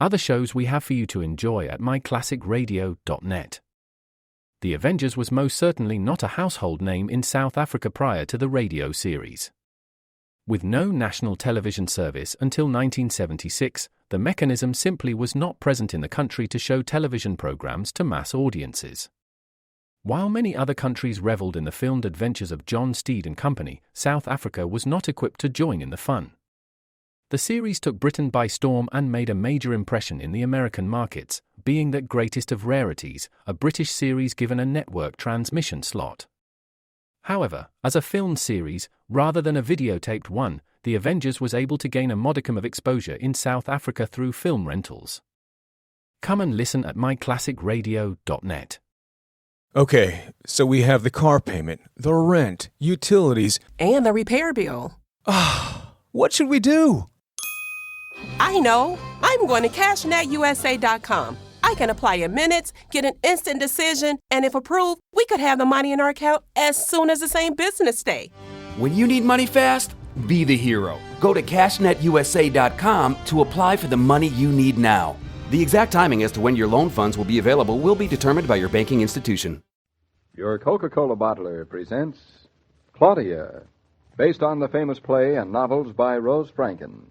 other shows we have for you to enjoy at myclassicradio.net. The Avengers was most certainly not a household name in South Africa prior to the radio series. With no national television service until 1976, the mechanism simply was not present in the country to show television programs to mass audiences. While many other countries reveled in the filmed adventures of John Steed and company, South Africa was not equipped to join in the fun. The series took Britain by storm and made a major impression in the American markets, being that greatest of rarities, a British series given a network transmission slot. However, as a filmed series, rather than a videotaped one, The Avengers was able to gain a modicum of exposure in South Africa through film rentals. Come and listen at myclassicradio.net. Okay, so we have the car payment, the rent, utilities, and the repair bill. What should we do? I know. I'm going to CashNetUSA.com. I can apply in minutes, get an instant decision, and if approved, we could have the money in our account as soon as the same business day. When you need money fast, be the hero. Go to CashNetUSA.com to apply for the money you need now. The exact timing as to when your loan funds will be available will be determined by your banking institution. Your Coca-Cola bottler presents Claudia, based on the famous play and novels by Rose Franken.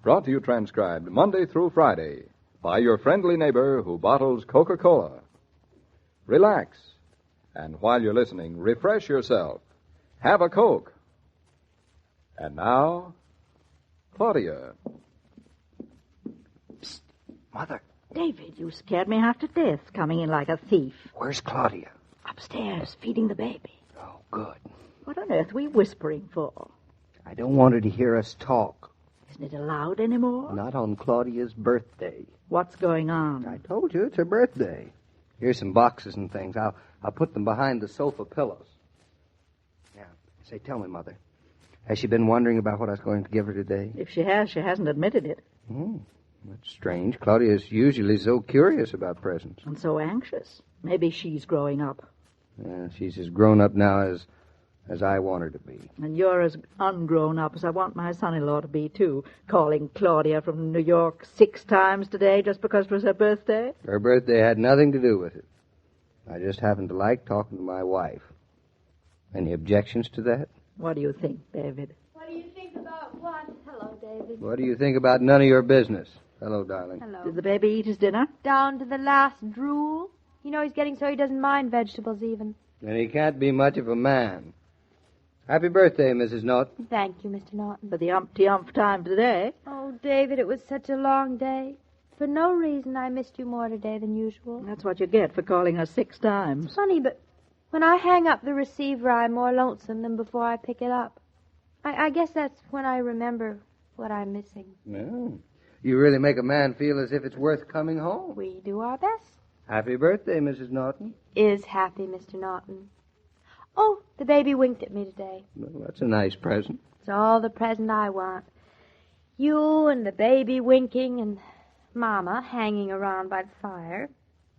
Brought to you transcribed Monday through Friday by your friendly neighbor who bottles Coca-Cola. Relax, and while you're listening, refresh yourself. Have a Coke. And now, Claudia. Psst, Mother. David, you scared me half to death, coming in like a thief. Where's Claudia? Upstairs, feeding the baby. Oh, good. What on earth were you whispering for? I don't want her to hear us talk. Isn't it allowed anymore? Not on Claudia's birthday. What's going on? I told you, it's her birthday. Here's some boxes and things. I'll put them behind the sofa pillows. Yeah. Say, tell me, Mother. Has she been wondering about what I was going to give her today? If she has, she hasn't admitted it. That's strange. Claudia's usually so curious about presents. And so anxious. Maybe she's growing up. She's as grown up now as I want her to be. And you're as ungrown up as I want my son-in-law to be, too, calling Claudia from New York 6 times today just because it was her birthday. Her birthday had nothing to do with it. I just happened to like talking to my wife. Any objections to that? What do you think, David? What do you think about what? Hello, David. What do you think about none of your business? Hello, darling. Hello. Did the baby eat his dinner? Down to the last drool. You know, he's getting so he doesn't mind vegetables even. Then he can't be much of a man. Happy birthday, Mrs. Norton. Thank you, Mr. Norton. For the umpty-umph time today. Oh, David, it was such a long day. For no reason, I missed you more today than usual. That's what you get for calling her 6 times. Funny, but when I hang up the receiver, I'm more lonesome than before I pick it up. I guess that's when I remember what I'm missing. No. You really make a man feel as if it's worth coming home. We do our best. Happy birthday, Mrs. Norton. Is happy, Mr. Norton. Oh, the baby winked at me today. Well, that's a nice present. It's all the present I want. You and the baby winking and Mama hanging around by the fire.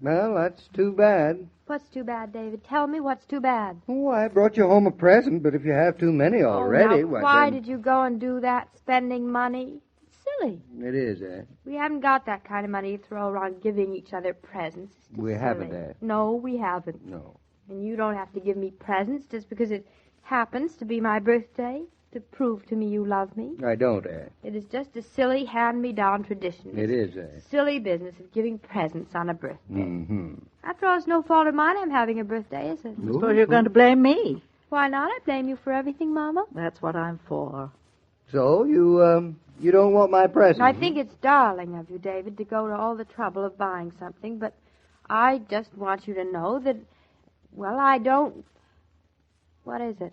Well, that's too bad. What's too bad, David? Tell me what's too bad. Oh, I brought you home a present, but if you have too many already... Now, why did you go and do that, spending money? It's silly. It is, eh? We haven't got that kind of money to throw around giving each other presents. It's just We silly. haven't, eh? No, we haven't. No. And you don't have to give me presents just because it happens to be my birthday to prove to me you love me. I don't, eh? It is just a silly hand-me-down tradition. It is, eh? Silly business of giving presents on a birthday. Mm-hmm. After all, it's no fault of mine I'm having a birthday, is it? I suppose you're going to blame me. Why not? I blame you for everything, Mama. That's what I'm for. So, you don't want my present? I think it's darling of you, David, to go to all the trouble of buying something, but I just want you to know that, well, I don't... What is it?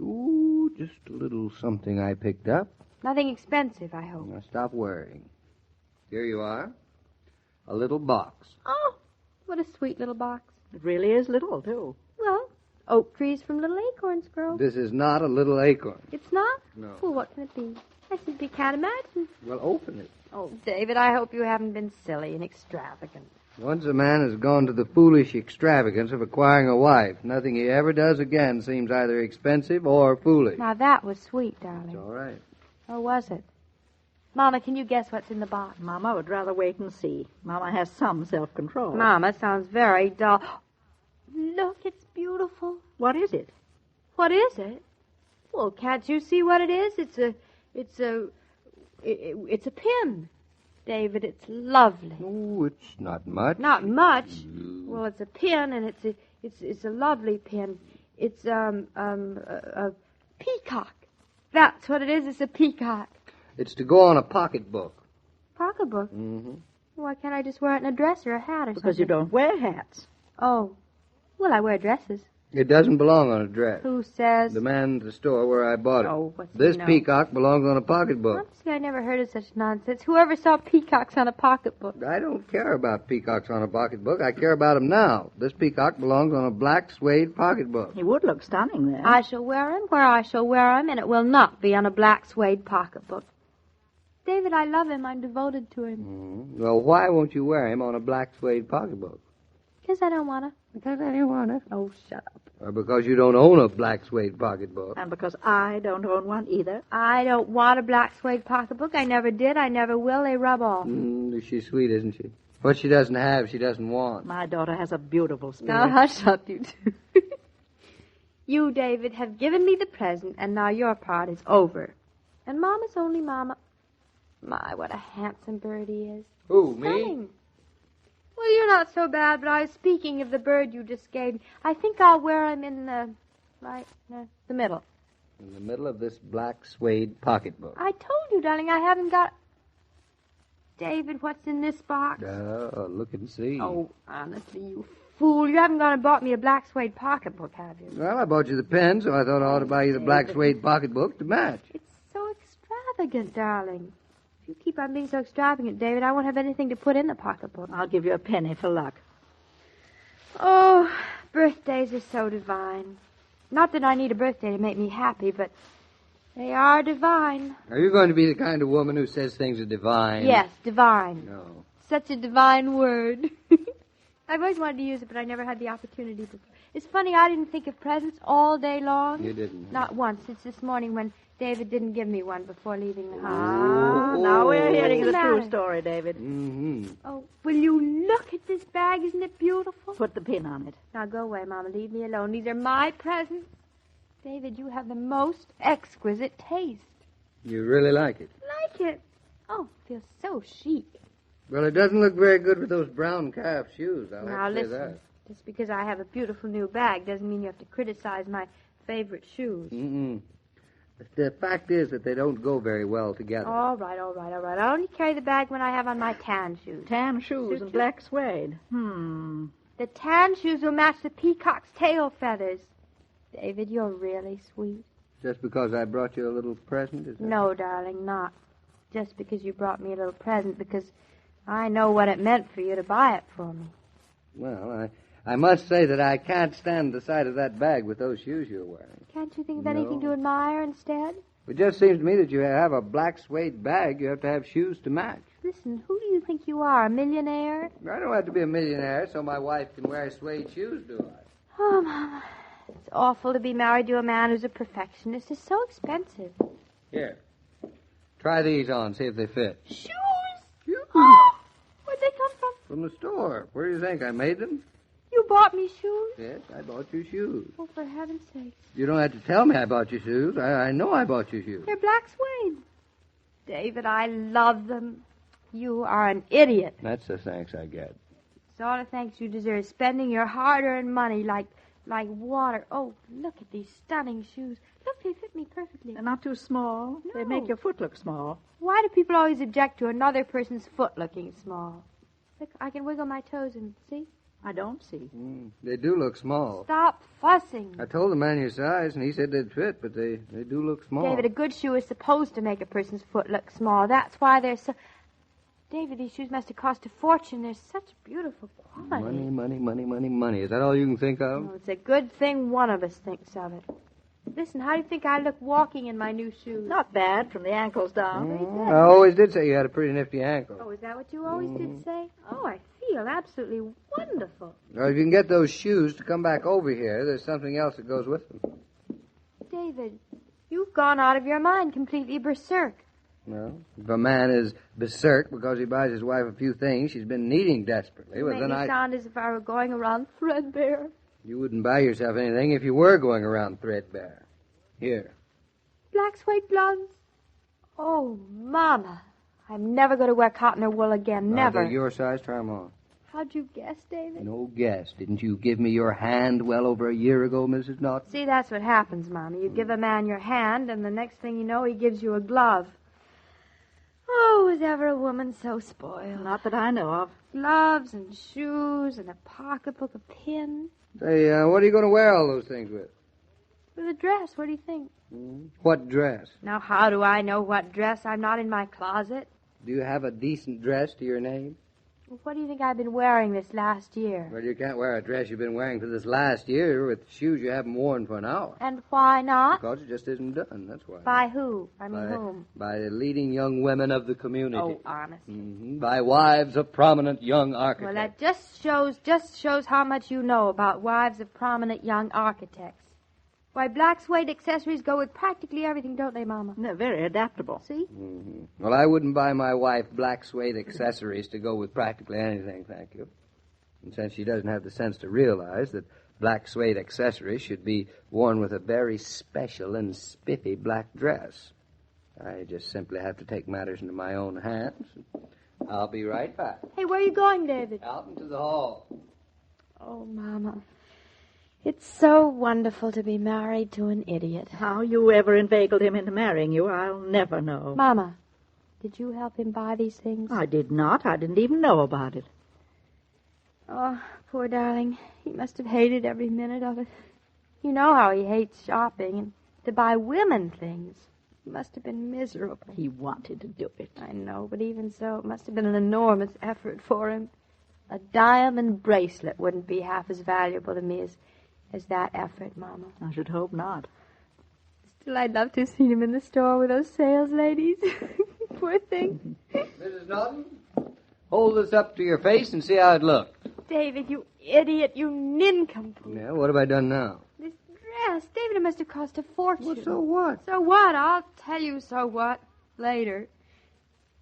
Ooh, just a little something I picked up. Nothing expensive, I hope. Now, stop worrying. Here you are. A little box. Oh, what a sweet little box. It really is little, too. Well, oak trees from little acorns grow. This is not a little acorn. It's not? No. Well, what can it be? I simply can't imagine. Well, open it. Oh, David, I hope you haven't been silly and extravagant. Once a man has gone to the foolish extravagance of acquiring a wife, nothing he ever does again seems either expensive or foolish. Now, that was sweet, darling. It's all right. Or was it? Mama, can you guess what's in the box? Mama would rather wait and see. Mama has some self-control. Mama sounds very dull. Look, it's beautiful. What is it? What is it? Well, can't you see what it is? It's a pin. David, it's lovely. Oh, it's not much. Not much. Well, it's a pin, and it's a lovely pin. It's a peacock. That's what it is. It's a peacock. It's to go on a pocketbook. Pocketbook? Mm-hmm. Why can't I just wear it in a dress or a hat or something? Because you don't wear hats. Oh. Well, I wear dresses. It doesn't belong on a dress. Who says? The man at the store where I bought it. Oh, what's This he know? peacock belongs on a pocketbook. See, I never heard of such nonsense. Whoever saw peacocks on a pocketbook? I don't care about peacocks on a pocketbook. I care about them now. This peacock belongs on a black suede pocketbook. He would look stunning there. I shall wear him where I shall wear him, and it will not be on a black suede pocketbook. David, I love him. I'm devoted to him. Mm-hmm. Well, why won't you wear him on a black suede pocketbook? Because I don't want to. Because I don't want it. Oh, shut up. Or because you don't own a black suede pocketbook. And because I don't own one either. I don't want a black suede pocketbook. I never did. I never will. They rub off. She's sweet, isn't she? What she doesn't have, she doesn't want. My daughter has a beautiful spirit. Now, hush up, you two. You, David, have given me the present, and now your part is over. And Mama's only Mama. My, what a handsome bird he is. Who, me? Stunning. Well, you're not so bad, but I was speaking of the bird you just gave me. I think I'll wear him in the middle. In the middle of this black suede pocketbook. I told you, darling, I haven't got... David, what's in this box? Look and see. Oh, honestly, you fool. You haven't gone and bought me a black suede pocketbook, have you? Well, I bought you the pen, so I thought I ought to buy you the black suede pocketbook to match. It's so extravagant, darling. If you keep on being so extravagant, David, I won't have anything to put in the pocketbook. I'll give you a penny for luck. Oh, birthdays are so divine. Not that I need a birthday to make me happy, but they are divine. Are you going to be the kind of woman who says things are divine? Yes, divine. No. Such a divine word. I've always wanted to use it, but I never had the opportunity before. It's funny, I didn't think of presents all day long. You didn't? Not once. It's this morning when David didn't give me one before leaving the house. Ah, now we're hearing the true matter? story, David. Mm-hmm. Oh, will you look at this bag? Isn't it beautiful? Put the pin on it. Now go away, Mama. Leave me alone. These are my presents. David, you have the most exquisite taste. You really like it? Like it? Oh, it feels so chic. Well, it doesn't look very good with those brown calf shoes. I'll Now have to say listen, that. just because I have a beautiful new bag doesn't mean you have to criticize my favorite shoes. Mm-mm. The fact is that they don't go very well together. All right. I only carry the bag when I have on my tan shoes. Tan shoes and black suede. The tan shoes will match the peacock's tail feathers. David, you're really sweet. Just because I brought you a little present? Is that... No, darling, not. Just because you brought me a little present, because I know what it meant for you to buy it for me. Well, I must say that I can't stand the sight of that bag with those shoes you're wearing. Can't you think of anything to admire instead? It just seems to me that you have a black suede bag, you have to have shoes to match. Listen, who do you think you are, a millionaire? I don't have to be a millionaire so my wife can wear suede shoes, do I? Oh, Mama, it's awful to be married to a man who's a perfectionist. It's so expensive. Here. Try these on, see if they fit. Shoes? Shoes? Oh, where'd they come from? From the store. Where do you think I made them? You bought me shoes? Yes, I bought you shoes. Oh, for heaven's sake. You don't have to tell me I bought you shoes. I know I bought you shoes. They're black suede. David, I love them. You are an idiot. That's the thanks I get. It's all the thanks you deserve, spending your hard-earned money like water. Oh, look at these stunning shoes. Look, they fit me perfectly. They're not too small. No. They make your foot look small. Why do people always object to another person's foot looking small? Look, I can wiggle my toes and see. I don't see. They do look small. Stop fussing. I told the man your size, and he said they'd fit, but they do look small. David, a good shoe is supposed to make a person's foot look small. That's why they're so... David, these shoes must have cost a fortune. They're such beautiful quality. Money. Is that all you can think of? Oh, it's a good thing one of us thinks of it. Listen, how do you think I look walking in my new shoes? Not bad from the ankles down. I always did say you had a pretty nifty ankle. Oh, is that what you always did say? Oh, I feel absolutely wonderful. Well, if you can get those shoes to come back over here, there's something else that goes with them. David, you've gone out of your mind, completely berserk. Well, if a man is berserk because he buys his wife a few things she's been needing desperately, well, Make then me sound as if I were going around threadbare. You wouldn't buy yourself anything if you were going around threadbare. Here. Black suede gloves? Oh, Mama. I'm never going to wear cotton or wool again. Never. Are they your size? Try 'em on. How'd you guess, David? No guess. Didn't you give me your hand well over a year ago, Mrs. Norton? See, that's what happens, Mama. You give a man your hand, and the next thing you know, he gives you a glove. Oh, was ever a woman so spoiled? Not that I know of. Gloves and shoes and a pocketbook, a pin. Say, what are you going to wear all those things with? With a dress, what do you think? What dress? Now, how do I know what dress? I'm not in my closet. Do you have a decent dress to your name? What do you think I've been wearing this last year? Well, you can't wear a dress you've been wearing for this last year with shoes you haven't worn for an hour. And why not? Because it just isn't done, that's why. By who? I mean, whom? By the leading young women of the community. Oh, honest. By wives of prominent young architects. Well, that just shows how much you know about wives of prominent young architects. Why, black suede accessories go with practically everything, don't they, Mama? They're very adaptable. See? Well, I wouldn't buy my wife black suede accessories to go with practically anything, thank you. And since she doesn't have the sense to realize that black suede accessories should be worn with a very special and spiffy black dress, I just simply have to take matters into my own hands. I'll be right back. Hey, where are you going, David? Out into the hall. Oh, Mama. It's so wonderful to be married to an idiot. How you ever inveigled him into marrying you, I'll never know. Mama, did you help him buy these things? I did not. I didn't even know about it. Oh, poor darling. He must have hated every minute of it. You know how he hates shopping and to buy women things. He must have been miserable. He wanted to do it. I know, but even so, it must have been an enormous effort for him. A diamond bracelet wouldn't be half as valuable to me as that effort, Mama. I should hope not. Still, I'd love to have seen him in the store with those sales ladies. Poor thing. Mrs. Norton, hold this up to your face and see how it looks. David, you idiot, you nincompoop. Yeah, what have I done now? This dress, David, it must have cost a fortune. Well, so what? So what? I'll tell you so what later.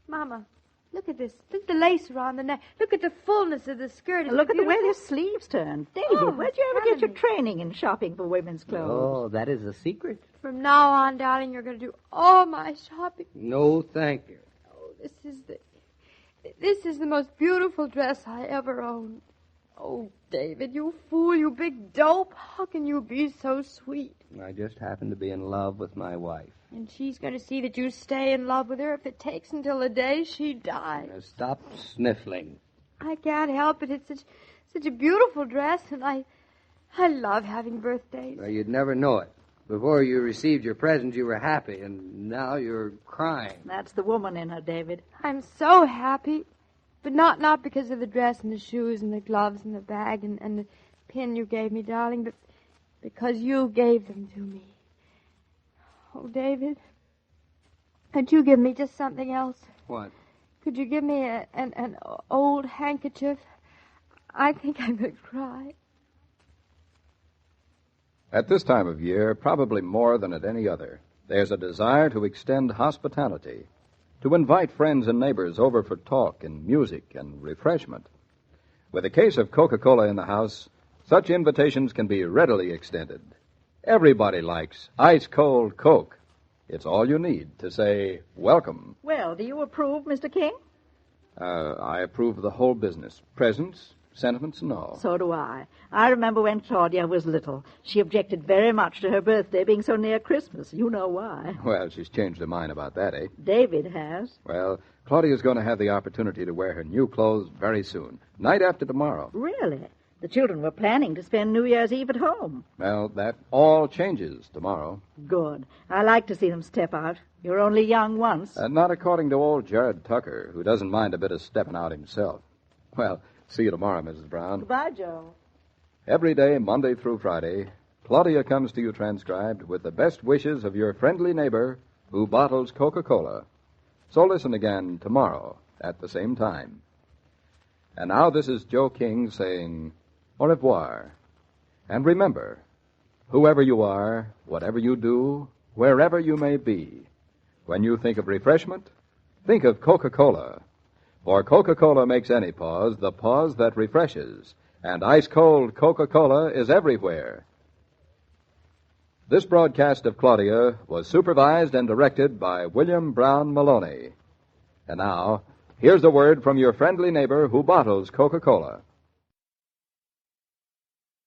Mama, look at this. Look at the lace around the neck. Look at the fullness of the skirt. Isn't Look it at the way beautiful? their sleeves turn. David, Oh, where'd you ever get your heavens. training in shopping for women's clothes? Oh, that is a secret. From now on, darling, you're going to do all my shopping. No, thank you. Oh, this is the most beautiful dress I ever owned. Oh, David, you fool, you big dope. How can you be so sweet? I just happen to be in love with my wife. And she's going to see that you stay in love with her if it takes until the day she dies. Now, stop sniffling. I can't help it. It's such a beautiful dress, and I love having birthdays. Well, you'd never know it. Before you received your present, you were happy, and now you're crying. That's the woman in her, David. I'm so happy, but not because of the dress and the shoes and the gloves and the bag and the pin you gave me, darling, but because you gave them to me. Oh, David, could you give me just something else? What? Could you give me an old handkerchief? I think I'm going to cry. At this time of year, probably more than at any other, there's a desire to extend hospitality, to invite friends and neighbors over for talk and music and refreshment. With a case of Coca-Cola in the house, such invitations can be readily extended. Everybody likes ice-cold Coke. It's all you need to say, welcome. Well, do you approve, Mr. King? I approve of the whole business. Presents, sentiments, and all. So do I. I remember when Claudia was little. She objected very much to her birthday being so near Christmas. You know why. Well, she's changed her mind about that, eh? David has. Well, Claudia's going to have the opportunity to wear her new clothes very soon. Night after tomorrow. Really? The children were planning to spend New Year's Eve at home. Well, that all changes tomorrow. Good. I like to see them step out. You're only young once. Not according to old Jared Tucker, who doesn't mind a bit of stepping out himself. Well, see you tomorrow, Mrs. Brown. Goodbye, Joe. Every day, Monday through Friday, Claudia comes to you transcribed with the best wishes of your friendly neighbor who bottles Coca-Cola. So listen again tomorrow at the same time. And now this is Joe King saying au revoir. And remember, whoever you are, whatever you do, wherever you may be, when you think of refreshment, think of Coca-Cola. For Coca-Cola makes any pause the pause that refreshes, and ice-cold Coca-Cola is everywhere. This broadcast of Claudia was supervised and directed by William Brown Maloney. And now, here's a word from your friendly neighbor who bottles Coca-Cola.